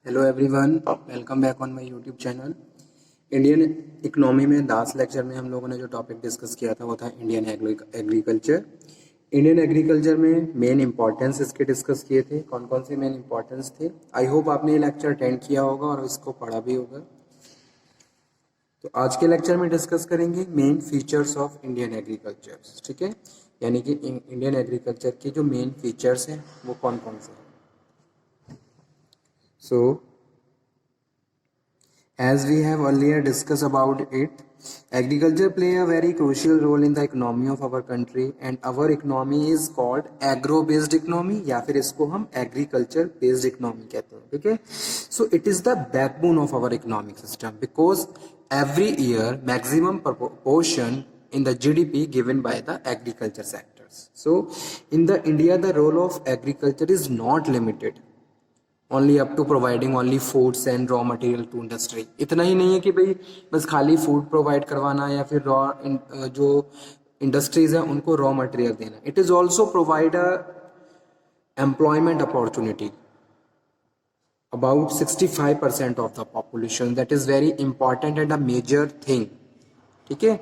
Hello everyone, welcome back on my YouTube channel. Indian economy में last lecture में हम लोगों ने जो टॉपिक डिस्कस किया था वो था इंडियन एग्रीकल्चर। इंडियन एग्रीकल्चर में मेन इंपॉर्टेंस इसके डिस्कस किए थे। कौन कौन से मेन इंपॉर्टेंस थे? आई होप आपने ये लेक्चर अटेंड किया होगा और इसको पढ़ा भी होगा। तो आज के लेक्चर में डिस्कस करेंगे main features of Indian agriculture. ठीक है, यानी कि इंडियन एग्रीकल्चर के जो मेन फीचर्स हैं वो कौन कौन से हैं। सो as we have earlier discussed about it, agriculture play a very crucial role in the economy of our country and our economy is called agro based economy या फिर इसको हम agriculture based economy कहते हैं। ठीक है, so it is the backbone of our economic system because every year maximum proportion in the GDP given by the agriculture sectors. So in the India the role of agriculture is not limited only up to providing only foods and raw material to industry. इतना ही नहीं है कि भाई बस खाली food provide करवाना या फिर जो इंडस्ट्रीज हैं उनको रॉ मटेरियल देना। It is also provide a employment opportunity about 65% of the population. That is very important and a major thing. ठीक है,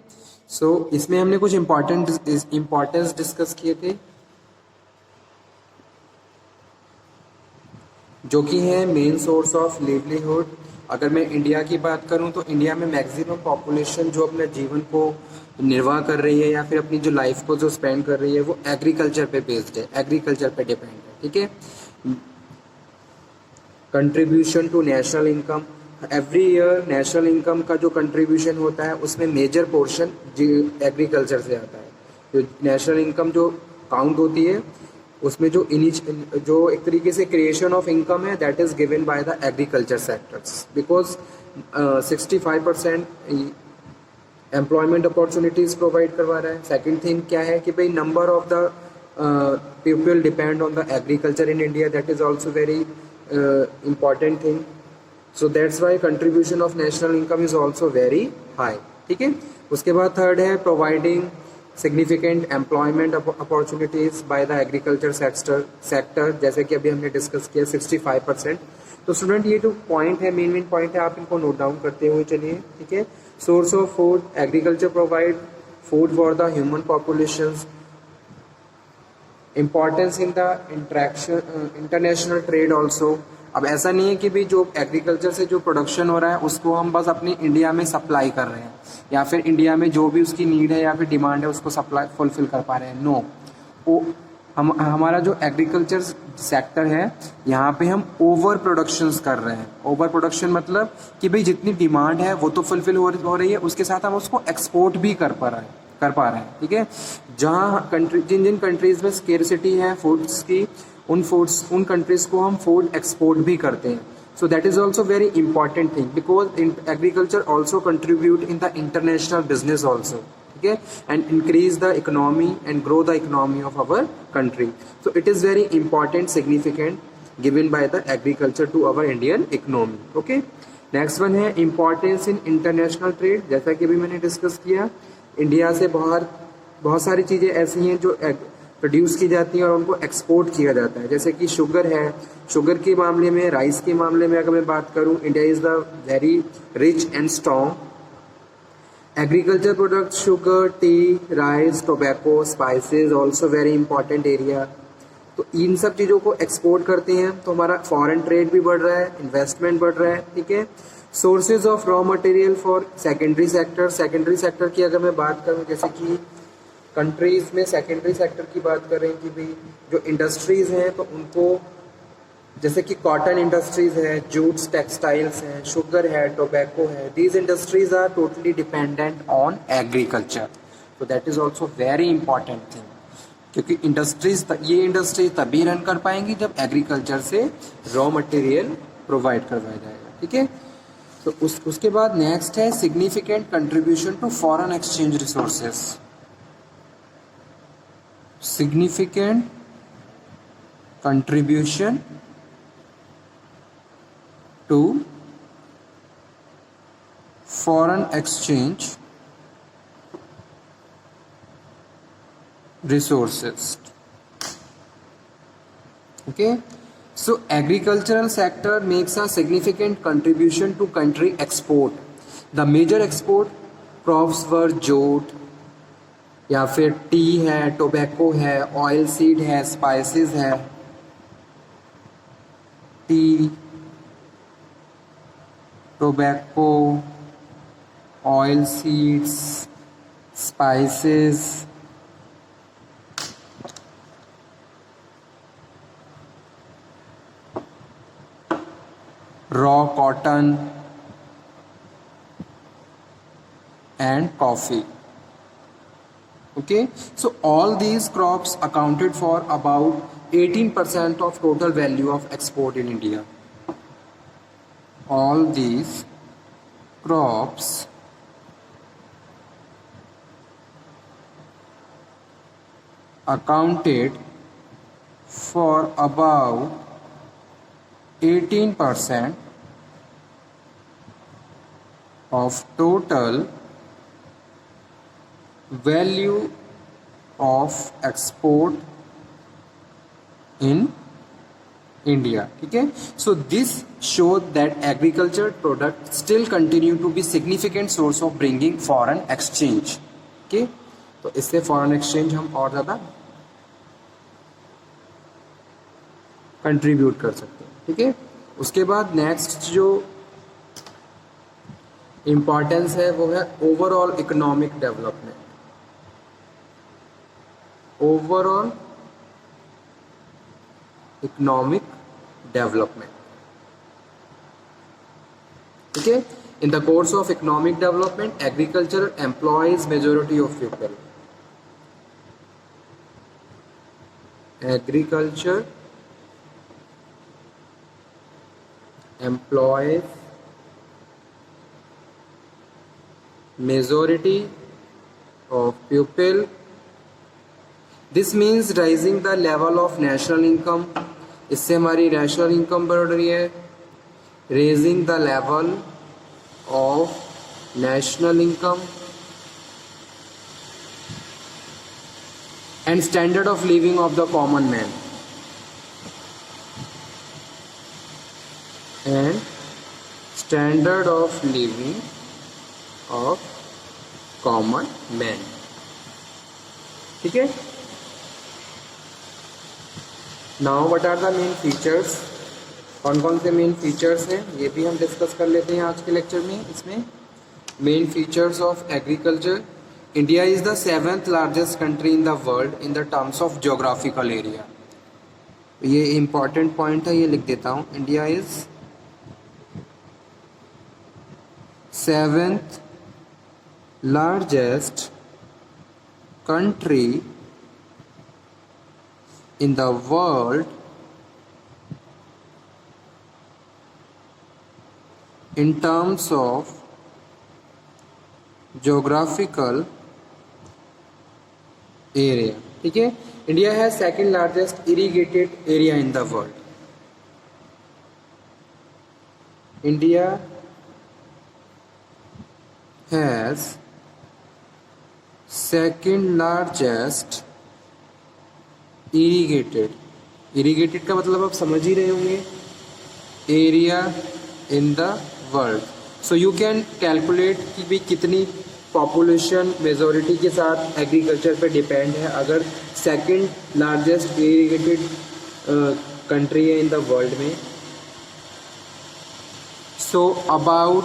सो इसमें हमने कुछ इम्पोर्टेंस डिस्कस किए थे जो कि है मेन सोर्स ऑफ लिवलीहुड। अगर मैं इंडिया की बात करूं तो इंडिया में मैक्सिमम पॉपुलेशन जो अपने जीवन को निर्वाह कर रही है या फिर अपनी जो लाइफ को जो स्पेंड कर रही है वो एग्रीकल्चर पे बेस्ड है, एग्रीकल्चर पे डिपेंड है। ठीक है, contribution to national income, every year national income का जो कंट्रीब्यूशन होता है उसमें मेजर पोर्शन एग्रीकल्चर से आता है। जो नेशनल इनकम जो काउंट होती है उसमें जो एक तरीके से क्रिएशन ऑफ इनकम है that is given by the agriculture sectors because 65% employment opportunities provide करवा रहा है। सेकंड थिंग क्या है कि भाई number of the people depend on the agriculture in India, that is also very important thing. So that's why contribution of national income is also very high. ठीक है, उसके बाद थर्ड है providing significant employment opportunities by the agriculture sector जैसे कि अभी हमने discuss किया 65%। तो स्टूडेंट ये जो पॉइंट है मेन पॉइंट है, आप इनको नोट डाउन करते हुए चलिए। ठीक है, source of food, agriculture provide food for the human populations, importance in the interaction international trade also. अब ऐसा नहीं है कि भाई जो एग्रीकल्चर से जो प्रोडक्शन हो रहा है उसको हम बस अपनी इंडिया में सप्लाई कर रहे हैं या फिर इंडिया में जो भी उसकी नीड है या फिर डिमांड है उसको सप्लाई फुलफिल कर पा रहे हैं। नो, वो हमारा जो एग्रीकल्चर सेक्टर है यहाँ पे हम ओवर प्रोडक्शंस कर रहे हैं। ओवर प्रोडक्शन मतलब कि भाई जितनी डिमांड है वो तो फुलफिल हो रही है, उसके साथ हम उसको एक्सपोर्ट भी कर पा रहे हैं। ठीक है, जहाँ जिन कंट्रीज में स्केर्सिटी है फूड्स की, उन कंट्रीज को हम फूड एक्सपोर्ट भी करते हैं। So that is also very important thing because agriculture also contribute in the international business also. ठीक है, and increase the economy and grow the economy of our country. So it is very important significant given by the agriculture to our Indian economy. Okay, next one है importance in international trade. जैसा कि अभी मैंने discuss किया, India से बाहर बहुत सारी चीज़ें ऐसी हैं जो प्रोड्यूस की जाती हैं और उनको एक्सपोर्ट किया जाता है। जैसे कि शुगर है, शुगर के मामले में, राइस के मामले में अगर मैं बात करूं, India is the very rich and strong agriculture product. Sugar, T, rice, tobacco, spices also very important area. तो इन सब चीज़ों को एक्सपोर्ट करते हैं तो हमारा फॉरेन ट्रेड भी बढ़ रहा है, इन्वेस्टमेंट बढ़ रहा है। ठीक है, sources of raw material for secondary sector. Secondary sector की अगर मैं बात करूं, जैसे कि कंट्रीज में सेकेंडरी सेक्टर की बात करें कि भाई जो इंडस्ट्रीज हैं तो उनको, जैसे कि कॉटन इंडस्ट्रीज है, जूट्स टेक्सटाइल्स हैं, शुगर है, टोबैको है, these industries are totally dependent on agriculture. तो that is also very important thing क्योंकि ये इंडस्ट्रीज तभी रन कर पाएंगी जब एग्रीकल्चर से रॉ मटेरियल प्रोवाइड करवाया जाएगा। ठीक है, तो उसके बाद नेक्स्ट है significant contribution to foreign exchange resources. Significant contribution to foreign exchange resources. Okay, So agricultural sector makes a significant contribution to country export. The major export crops were jute या फिर टी है, tobacco है, oil seed है, spices है, T, tobacco, oil seeds, spices, raw cotton and coffee. Okay, so all these crops accounted for about 18% of total value of export in India. All these crops accounted for about 18% of total value of export in India. ठीक है, so this showed that agriculture products still continue to be significant source of bringing foreign exchange. Okay, तो इससे foreign exchange हम और ज़्यादा contribute कर सकते हैं. ठीक है, उसके बाद नेक्स्ट जो इम्पॉर्टेंस है वो है overall economic development. Overall economic development. ठीक है, in the course of economic development agriculture employees majority of people. Agriculture employs majority of people. This means raising the level of national income. इससे हमारी national income बढ़ रही है. Raising the level of national income and standard of living of the common man. And standard of living of common man. ठीक है, now what are the main features. कौन कौन से मेन फीचर्स हैं ये भी हम डिस्कस कर लेते हैं आज के लेक्चर में. इसमें main features of agriculture. India is the 7th largest country in the world in the terms of geographical area. ये इंपॉर्टेंट पॉइंट है, ये लिख देता हूँ. India is 7th largest country in the world in terms of geographical area. ठीक है, India है 2nd largest irrigated area in the world. India has 2nd largest irrigated का मतलब आप समझ ही रहे होंगे, area in the world. So you can calculate कि भाई कितनी पॉपुलेशन मेजॉरिटी के साथ एग्रीकल्चर पे डिपेंड है अगर 2nd लार्जेस्ट इरिगेटेड कंट्री है इन द वर्ल्ड में. सो अबाउट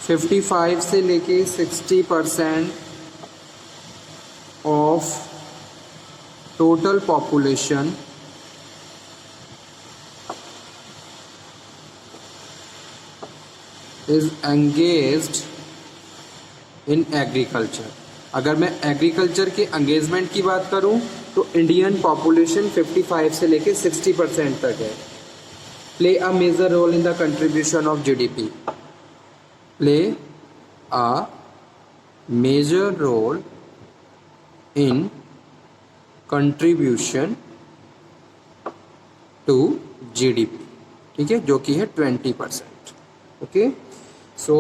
55 से लेके 60% of total population is engaged in agriculture. अगर मैं एग्रीकल्चर के एंगेजमेंट की बात करूं तो इंडियन पॉपुलेशन 55 से लेके 60% तक है. Play a major role in the contribution of GDP. Play a major role in contribution to GDP. ठीक है, जो कि है 20%. Okay, so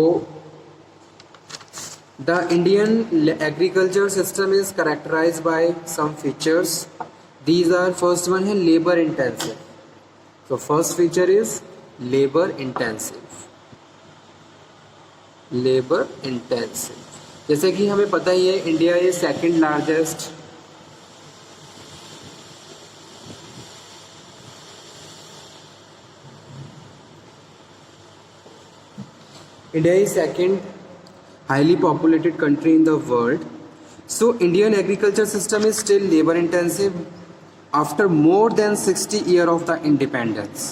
the Indian agriculture system is characterize by some features. These are, first one है labour intensive. तो first feature is labour intensive. Labour intensive, जैसे कि हमें पता ही है India is second largest India is second highly populated country in the world. So Indian agriculture system is still labor intensive after more than 60 years of the independence.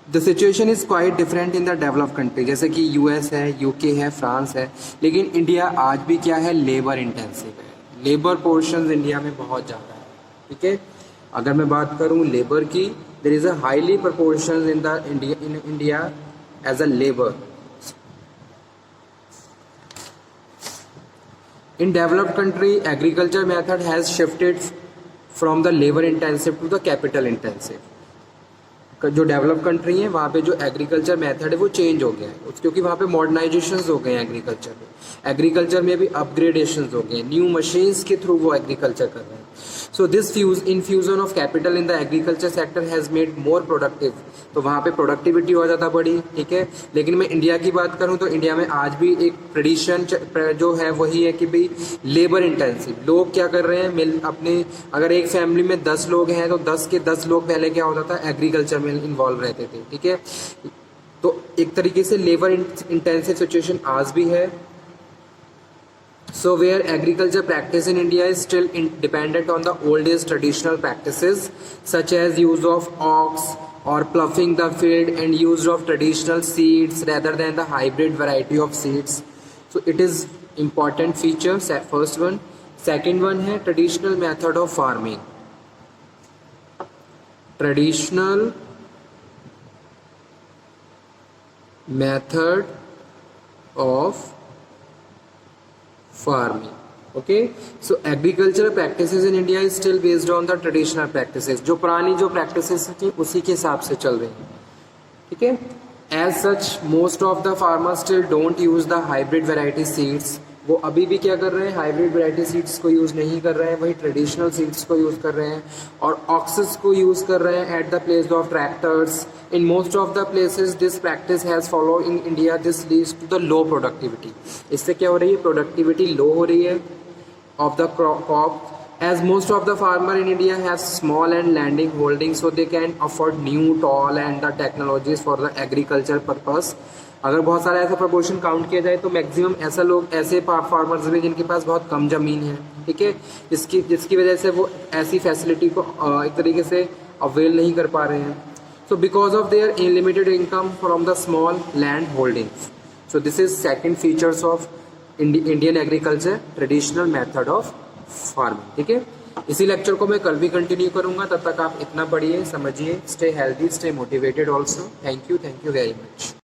The situation is quite different in the developed country, जैसे कि US है, UK है, France है, लेकिन India आज भी क्या है, लेबर इंटेंसिव है. लेबर पोर्शन इंडिया में बहुत ज़्यादा है. ठीक है, अगर मैं बात करूँ लेबर की, there is a highly proportion in the India as a labour. In developed country, agriculture method has shifted from the labor intensive to the capital intensive. जो डेवलप कंट्री है वहाँ पे जो एग्रीकल्चर मेथड है वो change हो गया है, क्योंकि वहाँ पे मॉडर्नाइजेशंस हो गए हैं एग्रीकल्चर में. एग्रीकल्चर में भी अपग्रेडेशंस हो गए हैं, न्यू मशीन्स के थ्रू वो एग्रीकल्चर कर रहे हैं. So this infusion of capital in the agriculture sector has made more productive. तो वहाँ पे प्रोडक्टिविटी और ज़्यादा बढ़ी. ठीक है, लेकिन मैं इंडिया की बात करूँ तो इंडिया में आज भी एक ट्रेडिशन जो है वही है कि भाई लेबर इंटेंसिव. लोग क्या कर रहे हैं, अपने अगर एक फैमिली में 10 लोग हैं तो 10 के 10 लोग पहले क्या होता था, एग्रीकल्चर में इन्वॉल्व रहते थे. ठीक है, तो एक तरीके से लेबर इंटेंसिव सिचुएशन आज भी है. So where agriculture practice in India is still dependent on the oldest traditional practices such as use of ox or ploughing the field and use of traditional seeds rather than the hybrid variety of seeds. So it is important feature, first one. Second one है traditional method of farming. Traditional method of farming. Okay, so agricultural practices in India is still based on the traditional practices. जो पुरानी जो practices थी उसी के हिसाब से चल रही हैं. ठीक है, as such most of the farmers still don't use the hybrid variety seeds. वो अभी भी क्या कर रहे हैं, हाइब्रिड वैरायटी सीड्स को यूज़ नहीं कर रहे हैं, वही ट्रेडिशनल सीड्स को यूज़ कर रहे हैं और ऑक्सेस को यूज़ कर रहे हैं at the place of tractors. In most of the places this practice has follow in India. This leads to the low productivity. इससे क्या हो रही है, प्रोडक्टिविटी लो हो रही है of the crop, as most of the farmer in India have small and landing holdings, so they can afford new tool and the technologies for the agriculture purpose. अगर बहुत सारा ऐसा प्रपोर्शन काउंट किया जाए तो मैक्सिमम ऐसा लोग ऐसे फार्मर्स भी जिनके पास बहुत कम ज़मीन है. ठीक है, जिसकी वजह से वो ऐसी फैसिलिटी को एक तरीके से अवेल नहीं कर पा रहे हैं. So because of their limited income from the small land holdings. So this is second features of Indian agriculture, traditional method of farming. ठीक है, इसी लेक्चर को मैं कल भी कंटिन्यू करूंगा. तब तक आप इतना पढ़िए, समझिए. Stay healthy, stay motivated also. Thank you very much.